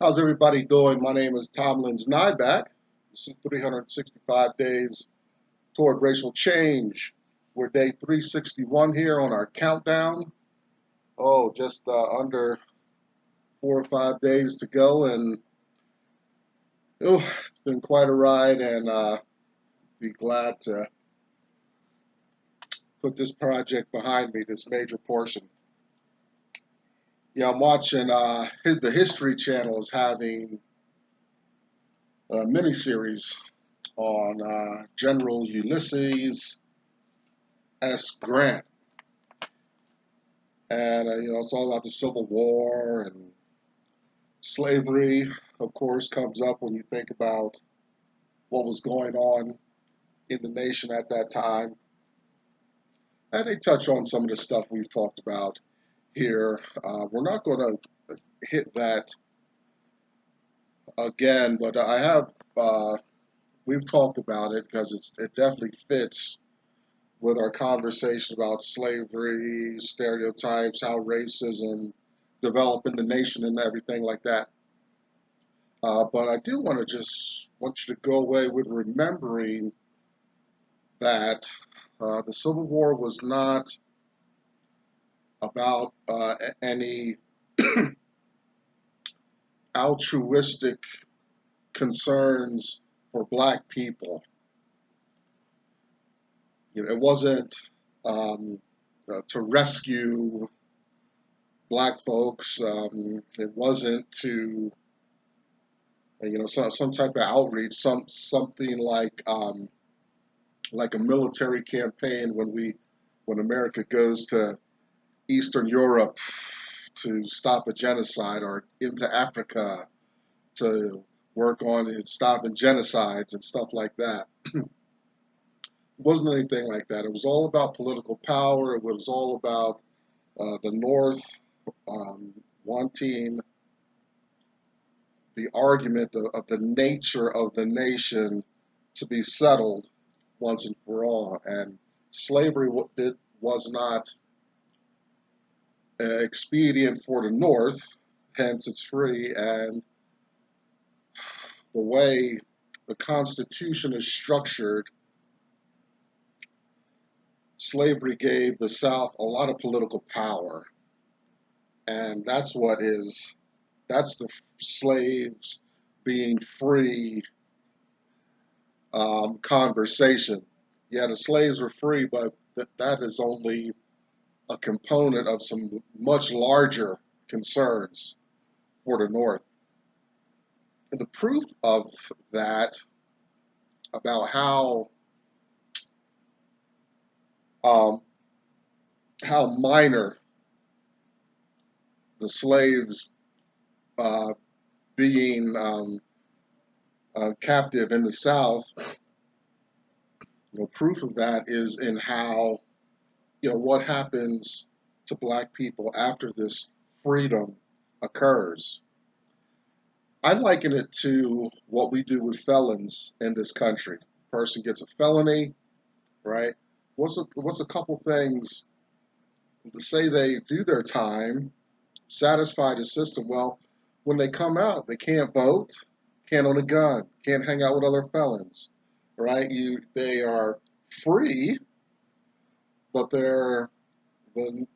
How's everybody doing? My name is Tomlin's Nyback. This is 365 days toward racial change. We're day 361 here on our countdown. Oh, just under 4 or 5 days to go, and it's been quite a ride. And be glad to put this project behind me, this major portion. Yeah, I'm watching. The History Channel is having a mini series on General Ulysses S. Grant, and it's all about the Civil War and slavery. Of course, comes up when you think about what was going on in the nation at that time, and they touch on some of the stuff we've talked about here. We're not going to hit that again, but I have. We've talked about it because it definitely fits with our conversation about slavery, stereotypes, how racism developed in the nation and everything like that. But I do want you to go away with remembering that the Civil War was not about any altruistic concerns for black people. It wasn't to rescue black folks. It wasn't to some type of outreach, something like a military campaign when America goes to Eastern Europe to stop a genocide, or into Africa to work on stopping genocides and stuff like that. It wasn't anything like that. It was all about political power. It was all about the North wanting the argument of the nature of the nation to be settled once and for all. And slavery was not expedient for the North, hence it's free. And the way the Constitution is structured, slavery gave the South a lot of political power. And that's the slaves being free conversation. Yeah, the slaves were free, but that is only a component of some much larger concerns for the North. And the proof of that, about um, how minor the slaves uh, being captive in the South, proof of that is in how, what happens to black people after this freedom occurs. I liken it to what we do with felons in this country. Person gets a felony, right? What's a couple things to say they do their time, satisfy the system? Well, when they come out, they can't vote, can't own a gun, can't hang out with other felons, right? They are free, but the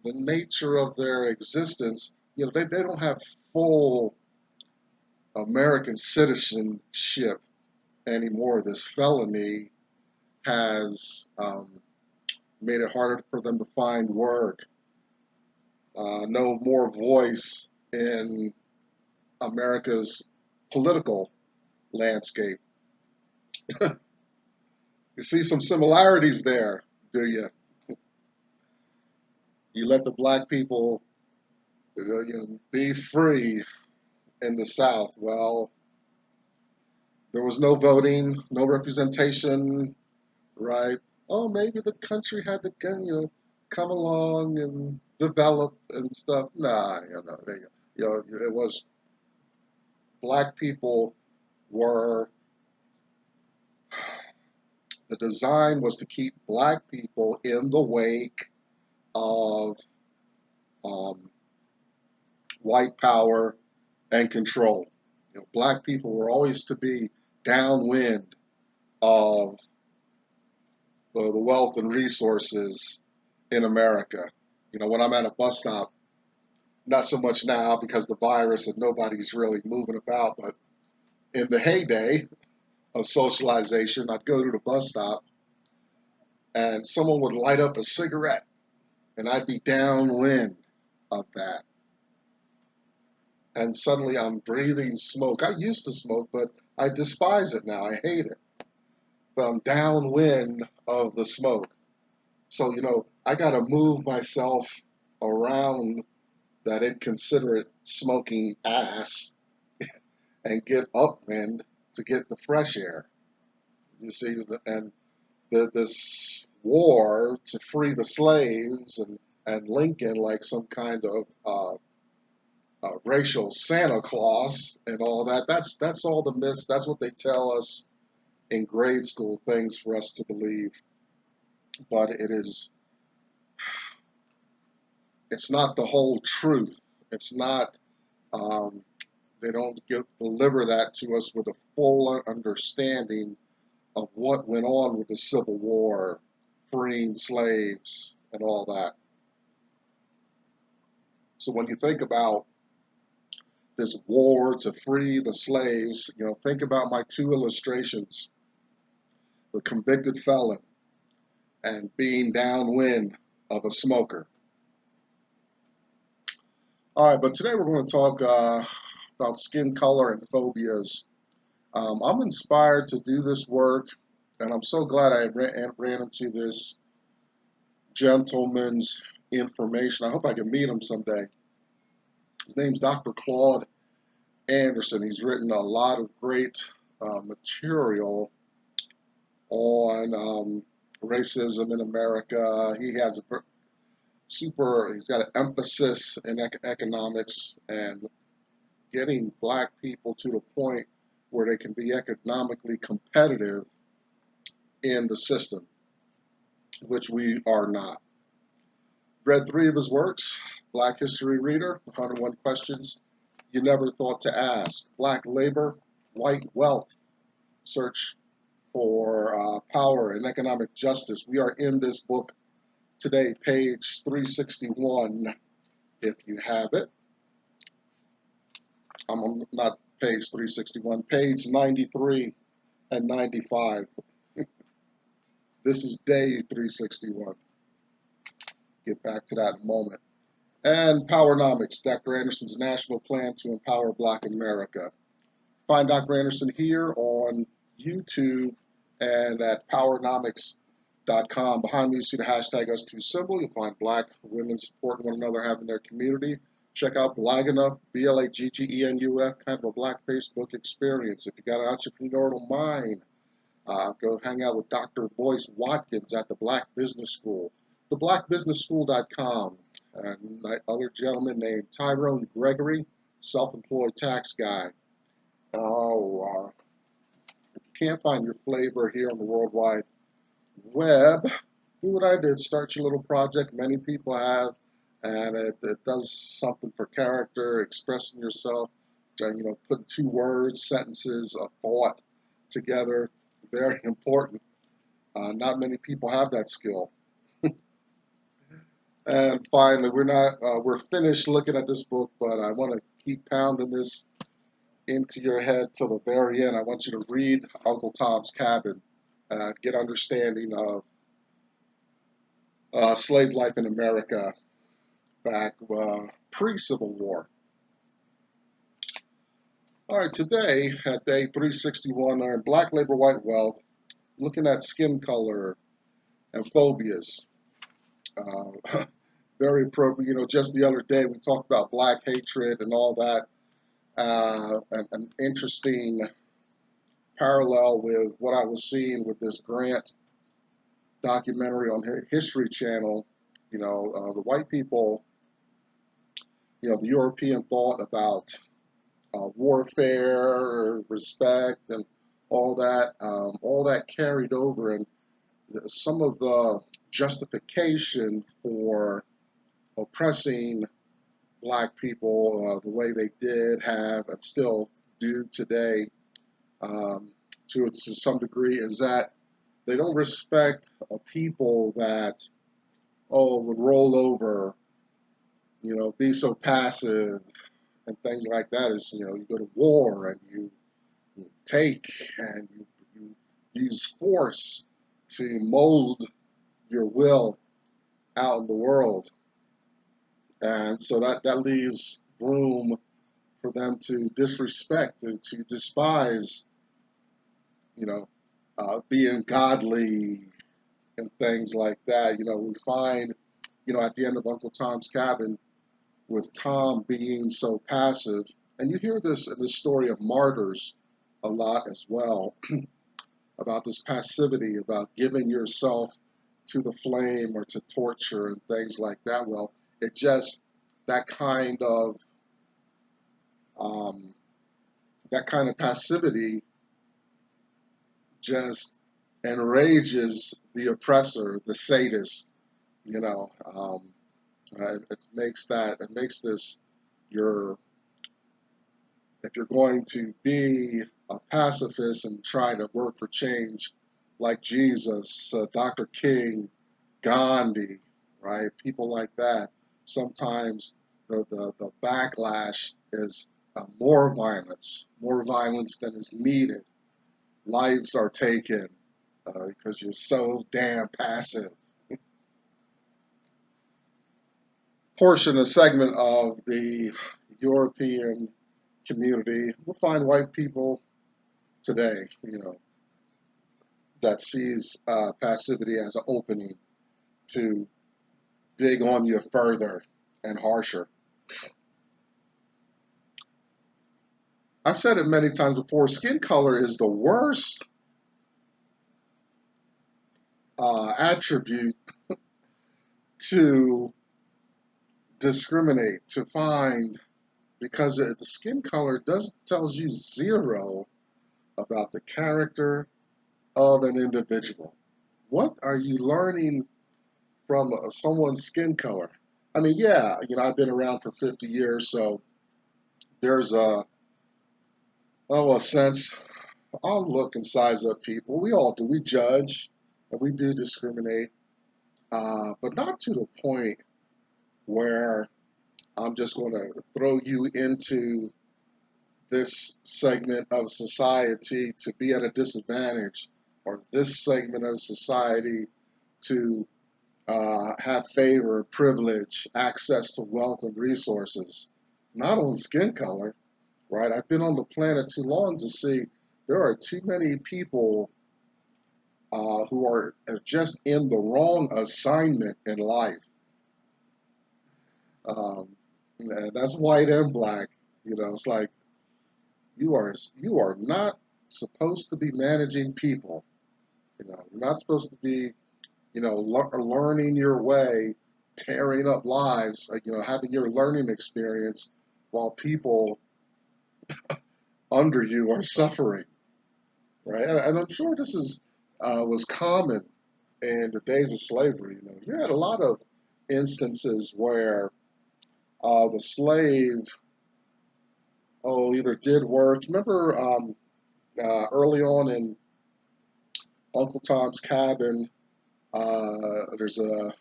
nature of their existence, they don't have full American citizenship anymore. This felony has made it harder for them to find work, no more voice in America's political landscape. You see some similarities there, do you? You let the black people be free in the South. Well, there was no voting, no representation, right? Oh, maybe the country had to come along and develop and stuff. Nah, it was black people were the design was to keep black people in the wake of um, white power and control. Black people were always to be downwind of the wealth and resources in America. When I'm at a bus stop, not so much now because the virus and nobody's really moving about, but in the heyday of socialization, I'd go to the bus stop and someone would light up a cigarette and I'd be downwind of that. And suddenly I'm breathing smoke. I used to smoke, but I despise it now. I hate it. But I'm downwind of the smoke. So, I got to move myself around that inconsiderate smoking ass and get upwind to get the fresh air. You see, and this war to free the slaves and Lincoln like some kind of racial Santa Claus and all that. That's all the myths. That's what they tell us in grade school, things for us to believe. But it's not the whole truth. It's not. Um, they don't deliver that to us with a full understanding of what went on with the Civil War, freeing slaves, and all that. So when you think about this war to free the slaves, think about my two illustrations: the convicted felon and being downwind of a smoker. All right, but today we're going to talk about skin color and phobias. I'm inspired to do this work, and I'm so glad I ran into this gentleman's information. I hope I can meet him someday. His name's Dr. Claud Anderson. He's written a lot of great material on racism in America. He's got an emphasis in economics and getting black people to the point where they can be economically competitive in the system, which we are not. Read 3 of his works: Black History Reader, 101 Questions You Never Thought to Ask, Black Labor, White Wealth, Search for Power and Economic Justice. We are in this book today, page 361, if you have it. I'm on, not page 361, page 93 and 95. This is day 361. Get back to that in a moment. And Powernomics, Dr. Anderson's national plan to empower Black America. Find Dr. Anderson here on YouTube and at powernomics.com. Behind me, you see the hashtag #us2 symbol. You'll find Black women supporting one another, having their community. Check out Blag Enough, BLAGGENUF, kind of a Black Facebook experience. If you got an entrepreneurial mind, go hang out with Dr. Boyce Watkins at the Black Business School. TheBlackBusinessSchool.com. And my other gentleman named Tyrone Gregory, self-employed tax guy. Oh, if you can't find your flavor here on the World Wide Web, do what I did. Start your little project. Many people have, and it does something for character, expressing yourself, putting 2 words, sentences, a thought together. Very important. Not many people have that skill. And finally, we're finished looking at this book, but I want to keep pounding this into your head till the very end. I want you to read Uncle Tom's Cabin and get understanding of slave life in America back pre-Civil War. All right, today at day 361 are in Black Labor, White Wealth, looking at skin color and phobias. Very appropriate. Just the other day we talked about black hatred and all that. An interesting parallel with what I was seeing with this Grant documentary on History Channel. The white people, the European thought about warfare, respect, and all that carried over, and some of the justification for oppressing black people the way they did have and still do today, to some degree, is that they don't respect people that would roll over, be so passive and things like that. Is you go to war and you take and you use force to mold your will out in the world, and so that leaves room for them to disrespect, to despise, you know, being godly and things like that. We find, at the end of Uncle Tom's Cabin, with Tom being so passive, and you hear this in the story of martyrs a lot as well, about this passivity, about giving yourself to the flame or to torture and things like that. Well, it just that kind of um, passivity just enrages the oppressor, the sadist. You know, it makes this your if you're going to be a pacifist and try to work for change, like Jesus, Dr. King, Gandhi, right? People like that. Sometimes the backlash is more violence than is needed. Lives are taken because you're so damn passive. A segment of the European community, we'll find white people today, that sees passivity as an opening to dig on you further and harsher. I've said it many times before, skin color is the worst attribute to discriminate, to find, because the skin color tells you zero about the character of an individual. What are you learning from someone's skin color? I mean, yeah, I've been around for 50 years, so there's a sense. I'll look and size up people. We all do. We judge and we do discriminate, but not to the point where I'm just going to throw you into this segment of society to be at a disadvantage, or this segment of society to have favor, privilege, access to wealth and resources, not on skin color, right? I've been on the planet too long to see there are too many people who are just in the wrong assignment in life. Um, that's white and black. It's like you are not supposed to be managing people. You're not supposed to be, learning your way, tearing up lives, having your learning experience while people under you are suffering, right? And I'm sure this was common in the days of slavery. You had a lot of instances where the slave, either did work. Remember early on in Uncle Tom's Cabin, there's a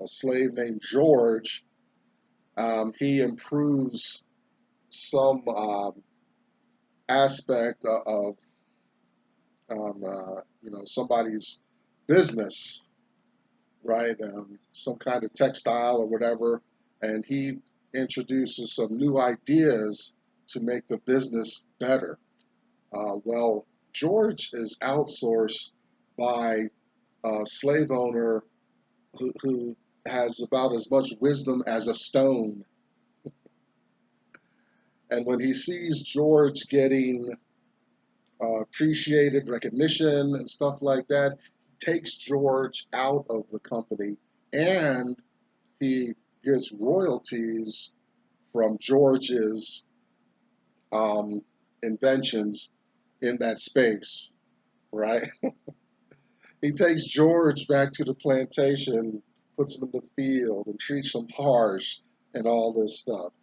slave named George. He improves some aspect of somebody's business, right? Some kind of textile or whatever, and he introduces some new ideas to make the business better. Well, George is outsourced by a slave owner who has about as much wisdom as a stone. And when he sees George getting appreciated, recognition, and stuff like that, he takes George out of the company and he gets royalties from George's inventions in that space, right? He takes George back to the plantation, puts him in the field, and treats him harsh and all this stuff.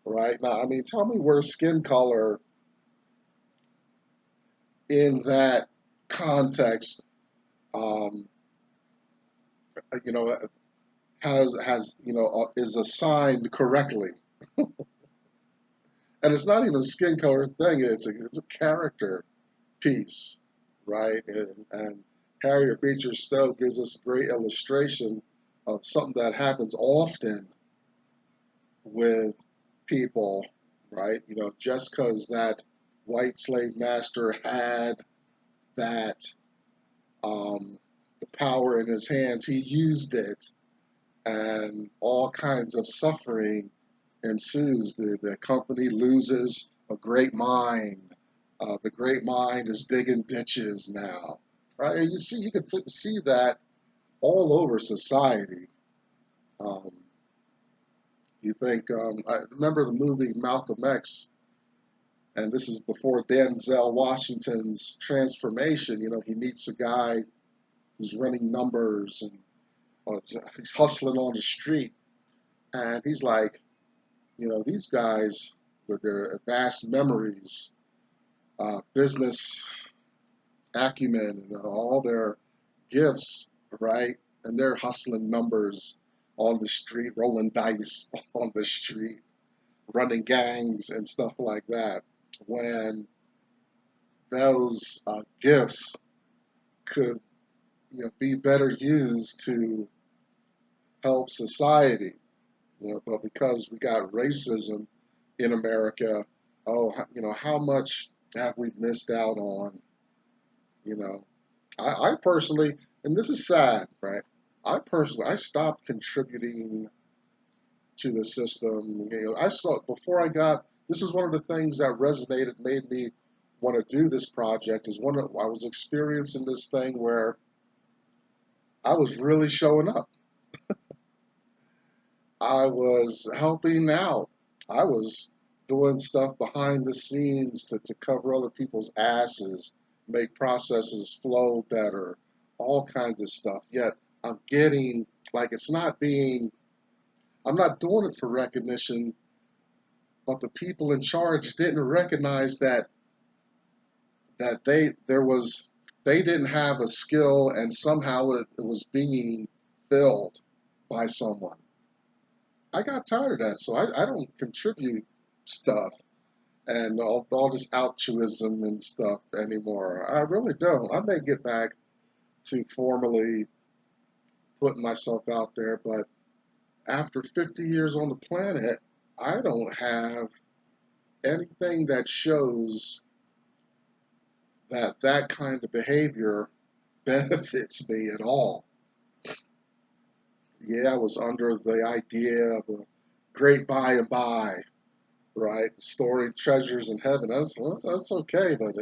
right? Now, I mean, tell me where skin color in that context, um, you know, has is assigned correctly, and it's not even a skin color thing. It's a character piece, right? And Harriet Beecher Stowe gives us a great illustration of something that happens often with people, right? Just because that white slave master had that the power in his hands, he used it, and all kinds of suffering ensues. The company loses a great mind. The great mind is digging ditches now, right? And you can see that all over society. Um, you think, I remember the movie Malcolm X, and this is before Denzel Washington's transformation. He meets a guy who's running numbers, and he's hustling on the street, and he's like, these guys with their vast memories, business acumen, and all their gifts, right? And they're hustling numbers on the street, rolling dice on the street, running gangs and stuff like that. When those gifts could, be better used to help society, but because we got racism in America, oh, how much have we missed out on? You know, I personally, and this is sad, right? I stopped contributing to the system. I saw before I got. This is one of the things that resonated, made me want to do this project. Is I was experiencing this thing where I was really showing up. I was helping out. I was doing stuff behind the scenes to cover other people's asses, make processes flow better, all kinds of stuff. Yet I'm getting, like, I'm not doing it for recognition, but the people in charge didn't recognize that they didn't have a skill, and somehow it was being filled by someone. I got tired of that, so I don't contribute stuff and all this altruism and stuff anymore. I really don't. I may get back to formally putting myself out there, but after 50 years on the planet, I don't have anything that shows that that kind of behavior benefits me at all. Yeah, I was under the idea of a great by and by, right? Storing treasures in heaven. That's okay, but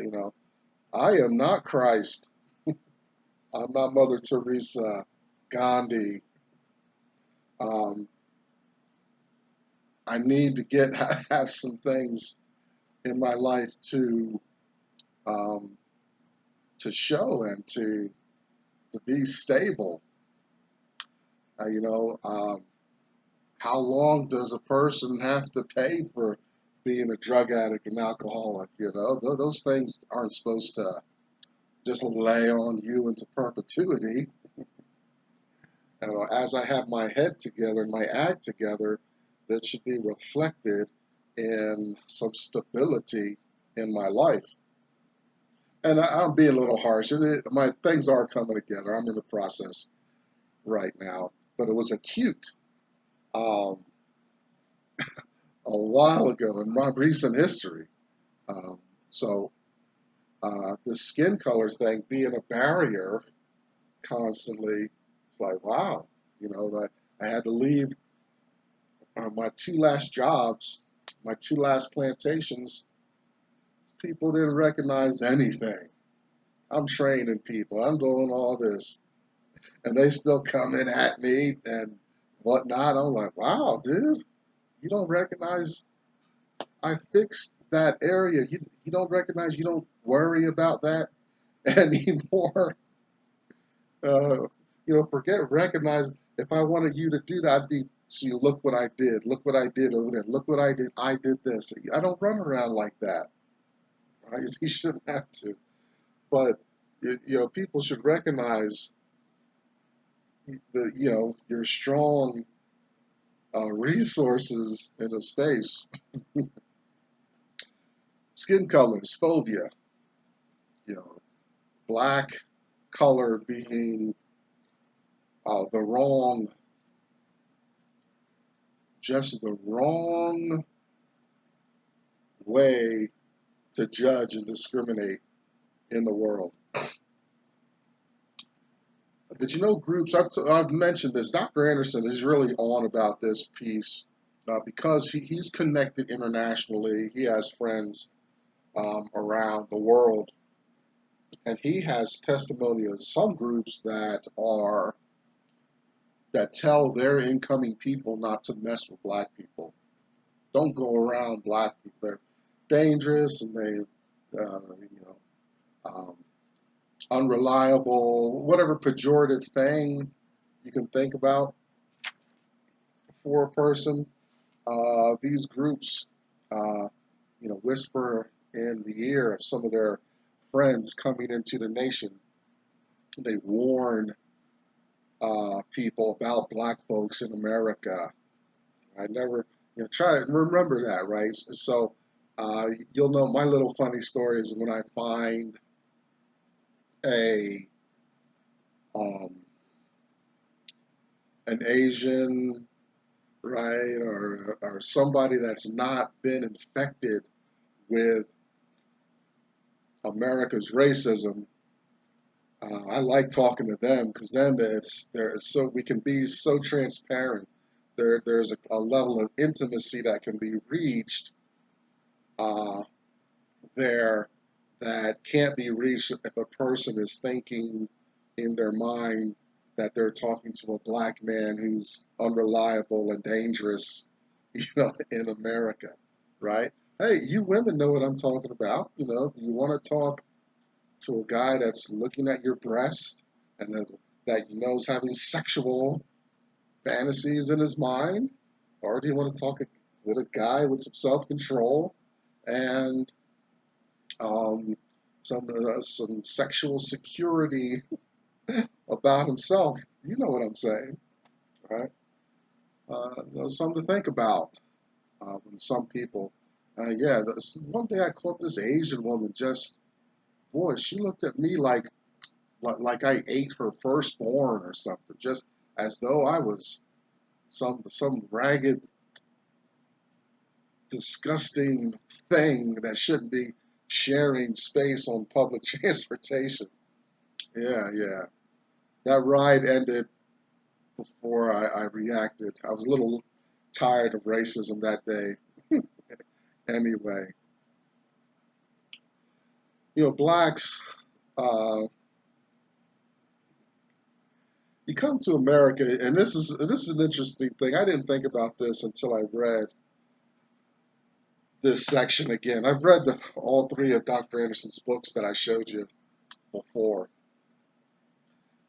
I am not Christ. I'm not Mother Teresa, Gandhi. Um, I need to get have some things in my life um, to show and to be stable. You know, how long does a person have to pay for being a drug addict and alcoholic? Those things aren't supposed to just lay on you into perpetuity. As I have my head together and my act together, that should be reflected in some stability in my life. And I'm being a little harsh. My things are coming together. I'm in the process right now, but it was acute um, a while ago in my recent history. Um, so the skin color thing being a barrier constantly, it's like, wow, that I had to leave my two last jobs, my two last plantations. People didn't recognize anything. I'm training people. I'm doing all this, and they still coming at me and whatnot. I'm like, wow, dude, you don't recognize I fixed that area. You don't recognize. You don't worry about that anymore. Forget recognize. If I wanted you to do that, I'd be So you look what I did. Look what I did over there. Look what I did. I did this. I don't run around like that. Right? You shouldn't have to. But people should recognize your strong resources in a space. Skin colors, phobia. You know, black color being the wrong, just the wrong way to judge and discriminate in the world. Did you know groups? I've mentioned this. Dr. Anderson is really on about this piece because he's connected internationally. He has friends around the world, and he has testimony of some groups that tell their incoming people not to mess with black people. Don't go around black people. They're dangerous, and um, unreliable, whatever pejorative thing you can think about for a person. These groups, uh, whisper in the ear of some of their friends coming into the nation. They warn people about black folks in America. I never, try to remember that, right? So you'll know my little funny story is when I find a um, an Asian, right, or somebody that's not been infected with America's racism. I like talking to them because then it's so we can be so transparent. There's a level of intimacy that can be reached uh, there that can't be reached if a person is thinking in their mind that they're talking to a black man who's unreliable and dangerous, in America, right? Hey, you women know what I'm talking about. Do you want to talk to a guy that's looking at your breast and that you know is having sexual fantasies in his mind? Or do you want to talk with a guy with some self-control and um, some sexual security about himself? You know what I'm saying, right? Something to think about when some people. One day I caught this Asian woman just, boy, she looked at me like I ate her firstborn or something, just as though I was some ragged, disgusting thing that shouldn't be sharing space on public transportation. Yeah, yeah. That ride ended before I reacted. I was a little tired of racism that day. Anyway, blacks, uh, you come to America, and this is an interesting thing. I didn't think about this until I read this section again. I've read all three of Dr. Anderson's books that I showed you before.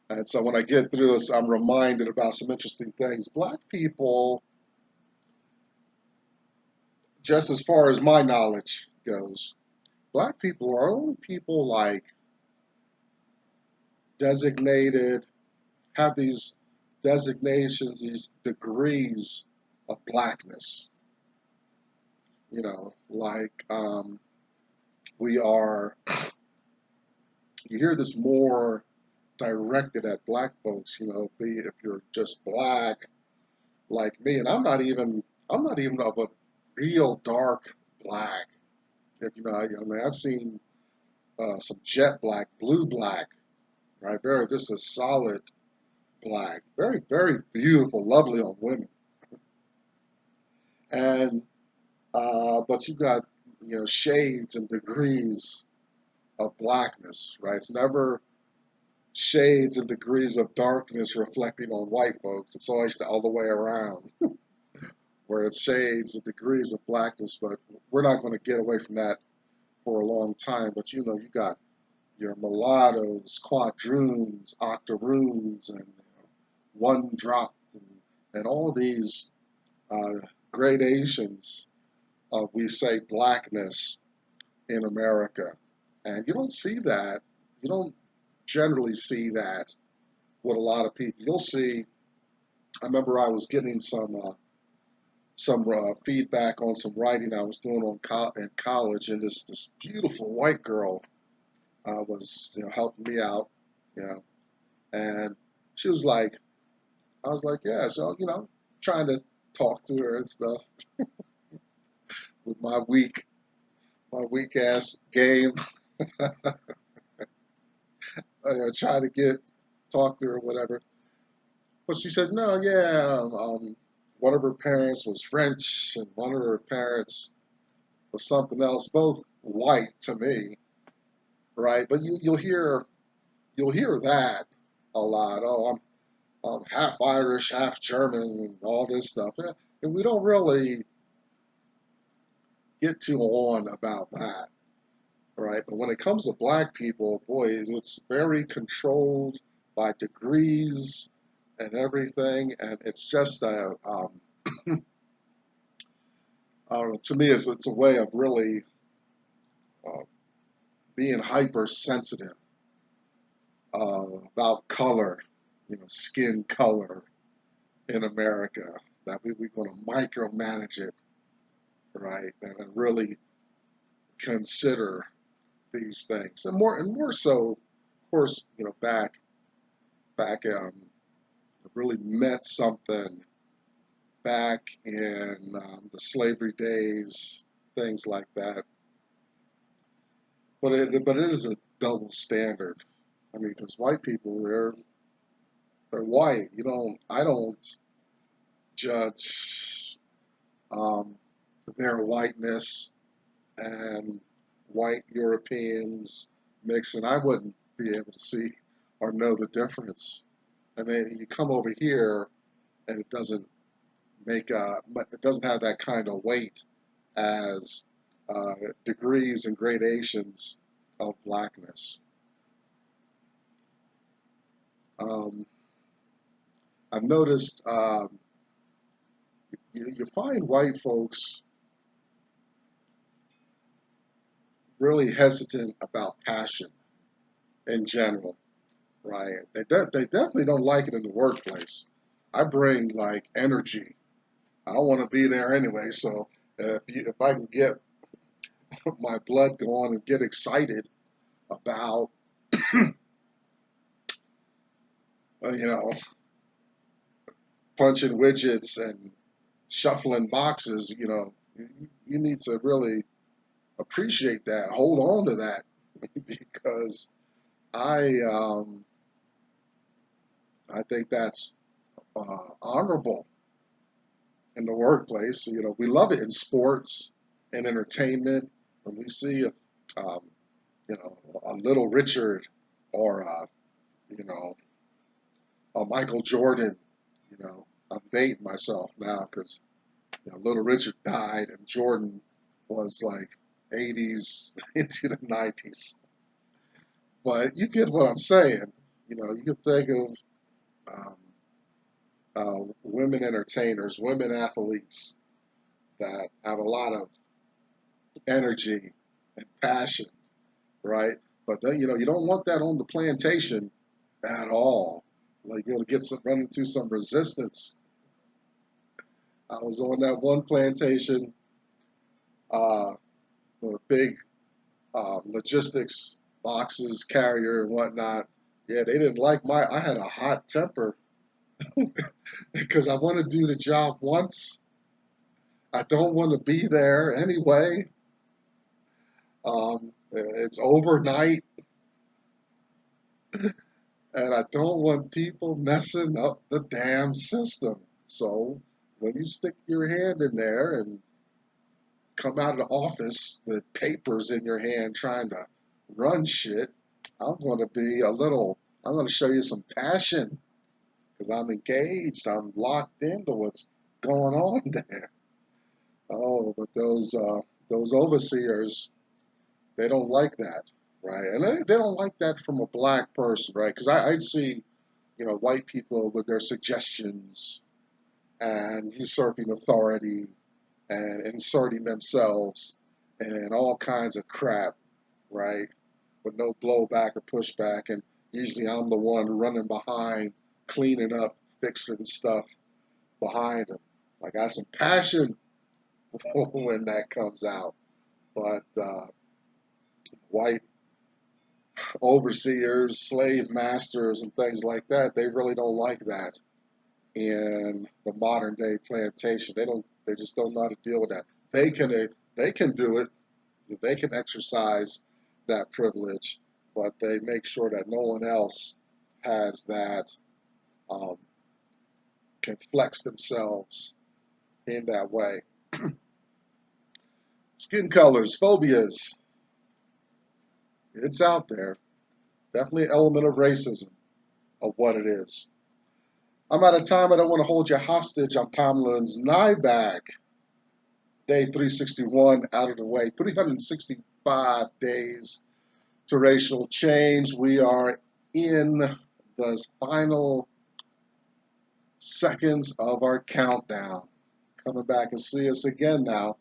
And so when I get through this, I'm reminded about some interesting things. Black people, just as far as my knowledge goes, black people are only people like designated, have these designations, these degrees of blackness. Like we are, you hear this more directed at black folks, be if you're just black like me, and I'm not even of a real dark black. If I've seen some jet black, blue black, right? Very, just a solid black, very, very beautiful, lovely on women, and but you got shades and degrees of blackness, right? It's never shades and degrees of darkness reflecting on white folks. It's always the other way around, where it's shades and degrees of blackness. But we're not going to get away from that for a long time. But you got your mulattoes, quadroons, octoroons, and one drop, and all these uh, gradations of, we say, blackness in America. And you don't see that. You don't generally see that with a lot of people. You'll see, I remember I was getting some feedback on some writing I was doing in college, and this beautiful white girl was helping me out, you know, and she was like, I was like, yeah, so trying to talk to her and stuff with my weak ass game, trying to talk to her, whatever. But she said, no, yeah, one of her parents was French and one of her parents was something else, both white to me, right? But you'll hear that a lot. Oh, I'm half Irish, half German, and all this stuff. And we don't really get too on about that, right? But when it comes to black people, boy, it's very controlled by degrees and everything, and it's just I don't know. To me, it's a way of really uh, being hypersensitive about color, skin color in America. That we're going to micromanage it, right, and really consider these things, and more so, of course, back really meant something back in the slavery days, things like that. But it is a double standard. I mean, because white people, they're white. I don't judge um, their whiteness and white Europeans mix, and I wouldn't be able to see or know the difference. And then you come over here, and it doesn't have that kind of weight as degrees and gradations of blackness. Um, I've noticed you find white folks really hesitant about passion in general, right? They definitely don't like it in the workplace. I bring like energy. I don't want to be there anyway, so if I can get my blood going and get excited about, you know, punching widgets and shuffling boxes, you need to really appreciate that, hold on to that, because I um, I think that's honorable in the workplace. We love it in sports and entertainment when we see um, a Little Richard or you know a Michael Jordan. I'm dating myself now because Little Richard died and Jordan was like 80s into the 90s. But you get what I'm saying. You can think of um, women entertainers, women athletes that have a lot of energy and passion, right? But then, you don't want that on the plantation at all. Like you're gonna run into some resistance. I was on that one plantation, with a big logistics boxes carrier and whatnot. Yeah, they didn't like I had a hot temper because I want to do the job once. I don't want to be there anyway. It's overnight, and I don't want people messing up the damn system. So when you stick your hand in there and come out of the office with papers in your hand trying to run shit, I'm going to be I'm going to show you some passion because I'm engaged. I'm locked into what's going on there. Oh, but those overseers, they don't like that, right? And they don't like that from a black person, right? Because I see, white people with their suggestions and usurping authority and inserting themselves and all kinds of crap, right? With no blowback or pushback. And usually I'm the one running behind, cleaning up, fixing stuff behind them. I got some passion when that comes out. But white overseers, slave masters, and things like that, they really don't like that in the modern day plantation. They just don't know how to deal with that. They can do it. They can exercise that privilege, but they make sure that no one else has that, um, can flex themselves in that way. Skin colors, phobias, it's out there. Definitely an element of racism of what it is. I'm out of time. I don't want to hold you hostage. I'm Tom Lynn's Nyback. Day 361 out of the way. 365 days to racial change. We are in the final seconds of our countdown. Coming back and see us again now